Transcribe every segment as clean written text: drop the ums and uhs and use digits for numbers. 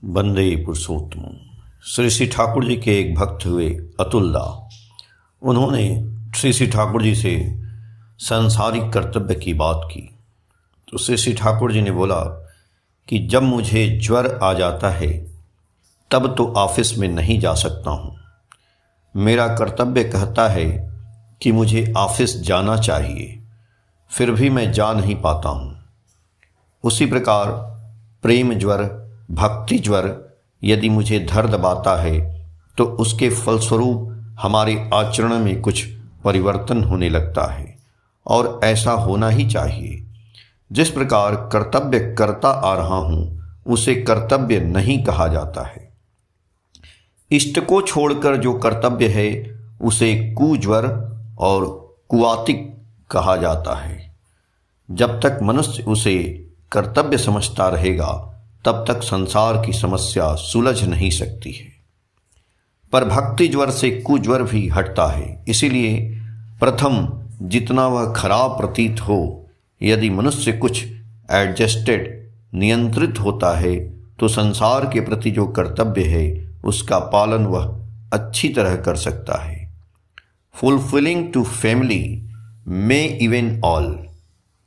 वंदे पुरुषोत्तम। श्री श्री ठाकुर जी के एक भक्त हुए अतुल्ला। उन्होंने श्री श्री ठाकुर जी से सांसारिक कर्तव्य की बात की तो श्री श्री ठाकुर जी ने बोला कि जब मुझे ज्वर आ जाता है तब तो ऑफिस में नहीं जा सकता हूँ। मेरा कर्तव्य कहता है कि मुझे ऑफिस जाना चाहिए, फिर भी मैं जा नहीं पाता हूँ। उसी प्रकार प्रेम ज्वर, भक्ति ज्वर यदि मुझे धर दबाता है तो उसके फलस्वरूप हमारे आचरण में कुछ परिवर्तन होने लगता है और ऐसा होना ही चाहिए। जिस प्रकार कर्तव्य करता आ रहा हूँ उसे कर्तव्य नहीं कहा जाता है। इष्ट को छोड़कर जो कर्तव्य है उसे कुज्वर और कुआतिक कहा जाता है। जब तक मनुष्य उसे कर्तव्य समझता रहेगा तब तक संसार की समस्या सुलझ नहीं सकती है। पर भक्ति ज्वर से कुज्वर भी हटता है। इसीलिए प्रथम जितना वह खराब प्रतीत हो, यदि मनुष्य कुछ एडजस्टेड, नियंत्रित होता है तो संसार के प्रति जो कर्तव्य है उसका पालन वह अच्छी तरह कर सकता है। Fulfilling to family may even all,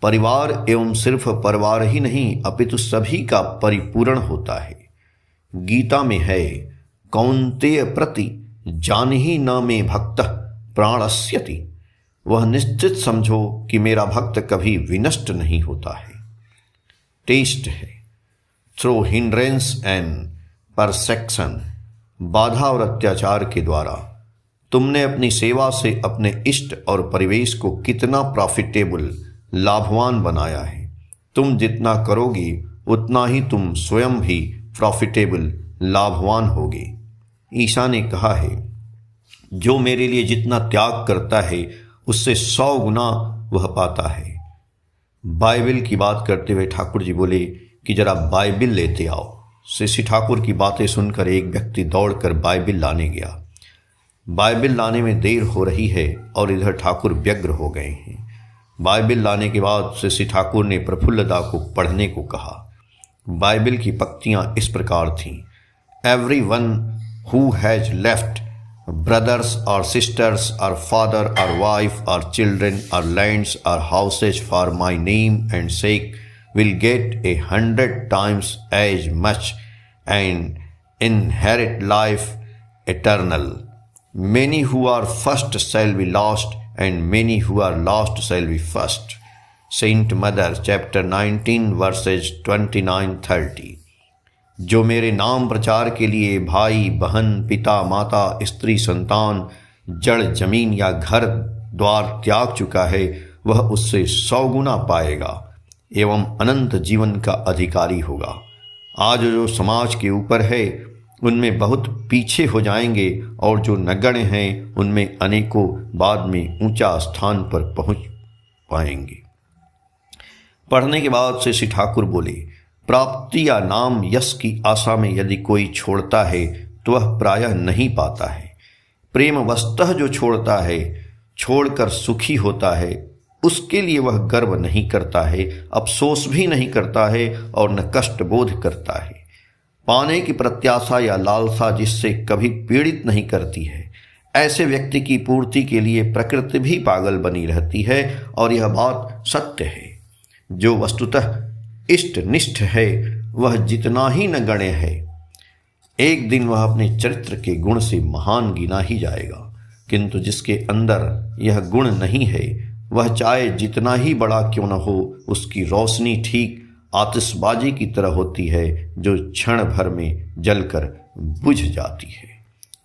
परिवार एवं सिर्फ परिवार ही नहीं अपितु सभी का परिपूर्ण होता है। गीता में है, कौन्तेय प्रति जानहि न मे भक्तः प्राणस्यति। वह निश्चित समझो कि मेरा भक्त कभी विनष्ट नहीं होता है। टेस्ट है, थ्रू हिंड्रेंस एंड परसेक्शन, बाधा और अत्याचार के द्वारा तुमने अपनी सेवा से अपने इष्ट और परिवेश को कितना प्रॉफिटेबल, लाभवान बनाया है। तुम जितना करोगे उतना ही तुम स्वयं भी प्रॉफिटेबल, लाभवान होगे। ईसा ने कहा है, जो मेरे लिए जितना त्याग करता है उससे 100 गुना वह पाता है। बाइबल की बात करते हुए ठाकुर जी बोले कि जरा बाइबल लेते आओ। श्री ठाकुर की बातें सुनकर एक व्यक्ति दौड़कर बाइबल लाने गया। बाइबल लाने में देर हो रही है और इधर ठाकुर व्यग्र हो गए हैं। बाइबल लाने के बाद श्री ठाकुर ने प्रफुल्लदा को पढ़ने को कहा। बाइबल की पंक्तियां इस प्रकार थीं, everyone who has left brothers or sisters or father or wife or children or lands or houses for my name and sake will get 100 times as much and inherit life eternal. Many who are first shall be lost and many who are lost shall be first. Saint Mother chapter 19 verses 29-30। जो मेरे नाम प्रचार के लिए भाई बहन, पिता माता, स्त्री संतान, जड़ जमीन या घर द्वार त्याग चुका है वह उससे 100 गुना पाएगा एवं अनंत जीवन का अधिकारी होगा। आज जो समाज के ऊपर है उनमें बहुत पीछे हो जाएंगे और जो नगण्य हैं उनमें अनेकों बाद में ऊंचा स्थान पर पहुंच पाएंगे। पढ़ने के बाद श्री ठाकुर बोले, प्राप्ति या नाम यश की आशा में यदि कोई छोड़ता है तो वह प्रायः नहीं पाता है। प्रेम वस्तः जो छोड़ता है, छोड़कर सुखी होता है, उसके लिए वह गर्व नहीं करता है, अफसोस भी नहीं करता है और न कष्ट बोध करता है। पाने की प्रत्याशा या लालसा जिससे कभी पीड़ित नहीं करती है, ऐसे व्यक्ति की पूर्ति के लिए प्रकृति भी पागल बनी रहती है। और यह बात सत्य है। जो वस्तुतः इष्ट निष्ठ है वह जितना ही नगण्य है, एक दिन वह अपने चरित्र के गुण से महान गिना ही जाएगा। किंतु जिसके अंदर यह गुण नहीं है वह चाहे जितना ही बड़ा क्यों न हो, उसकी रोशनी ठीक आतिशबाजी की तरह होती है जो क्षण भर में जलकर बुझ जाती है।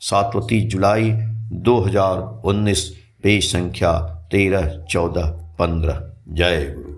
7 जुलाई 2019, पेज संख्या 13, 14, 15। जय गुरु।